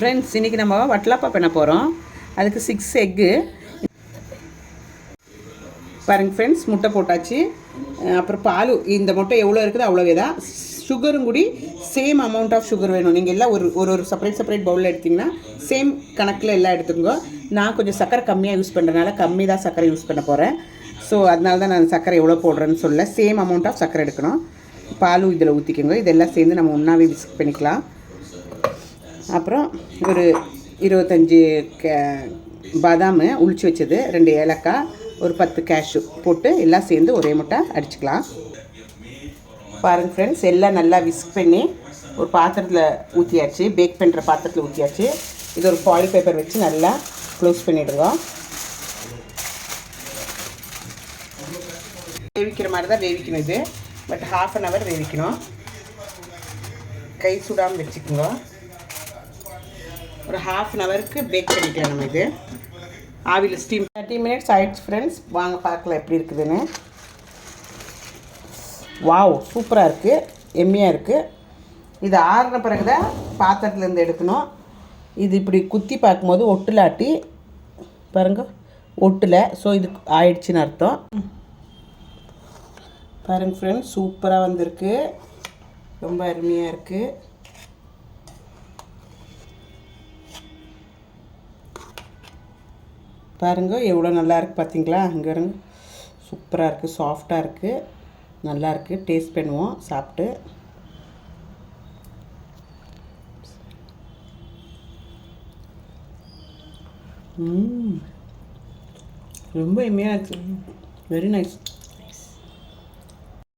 Friends, இன்றைக்கி நம்ம வட்டலாப்பா பண்ண போகிறோம். அதுக்கு 6 எக்கு பாருங்கள் ஃப்ரெண்ட்ஸ். முட்டை போட்டாச்சு. அப்புறம் பால், இந்த முட்டை எவ்வளோ இருக்குது அவ்வளோவே தான். சுகரும் கூடி சேம் அமௌண்ட் ஆஃப் சுகர் வேணும். நீங்கள் எல்லாம் ஒரு செப்பரேட் பவுலில் எடுத்திங்கன்னா சேம் கணக்கில் எல்லாம் எடுத்துக்கோங்க. நான் கொஞ்சம் சர்க்கரை கம்மியாக யூஸ் பண்ணுறதுனால கம்மி தான் சர்க்கரை யூஸ் பண்ண போகிறேன். ஸோ அதனால தான் நான் சர்க்கரை எவ்வளோ போடுறேன்னு சொல்ல. சேம் அமௌண்ட் ஆஃப் சர்க்கரை எடுக்கணும். பாலும் இதில் ஊற்றிக்கோங்க. இதெல்லாம் சேர்ந்து நம்ம ஒன்றாவே விஸ்க் பண்ணிக்கலாம். அப்புறம் ஒரு 25 பாதாம் உளிச்சு வச்சது, 2 ஏலக்காய், ஒரு 10 கேஷ்யூ போட்டு எல்லாம் சேர்ந்து ஒரே முட்டை அடிச்சுக்கலாம். பாருங்கள் ஃப்ரெண்ட்ஸ், எல்லாம் நல்லா விஸ்க் பண்ணி ஒரு பாத்திரத்தில் ஊற்றியாச்சு. பேக் பண்ணுற பாத்திரத்தில் ஊற்றியாச்சு. இது ஒரு ஃபாயில் பேப்பர் வச்சு நல்லா க்ளோஸ் பண்ணிவிடுங்க. வேவிக்கிற மாதிரி தான் வேவிக்கணும் இது. But 1/2 hour வேவிக்கணும். கை சுடாமல் வச்சுக்கோங்க. ஒரு 1/2 hourக்கு பேக் பண்ணிக்கலாம் நம்ம. இது ஆவியில் ஸ்டீம் 30 minutes ஆகிடுச்சு ஃப்ரெண்ட்ஸ். வாங்க பார்க்கலாம் எப்படி இருக்குதுன்னு. வாவ், சூப்பராக இருக்குது, எம்மியாக இருக்குது. இது ஆறின பிறகு தான் பாத்திரத்துலேருந்து எடுக்கணும். இது இப்படி குத்தி பார்க்கும்போது ஒட்டுலாட்டி பாருங்க, ஒட்டலை. ஸோ இது ஆயிடுச்சுன்னு அர்த்தம். பாருங்கள் ஃப்ரெண்ட்ஸ், சூப்பராக வந்திருக்கு, ரொம்ப அருமையாக இருக்குது. பாருங்க எவ்வளோ நல்லா இருக்குது பார்த்தீங்களா? அங்கே இருங்க, சூப்பராக இருக்குது, சாஃப்டாக இருக்குது, நல்லா இருக்குது. டேஸ்ட் பண்ணுவோம் சாப்பிட்டு. ரொம்ப எம்மையாக இருக்குது, வெரி நைஸ்.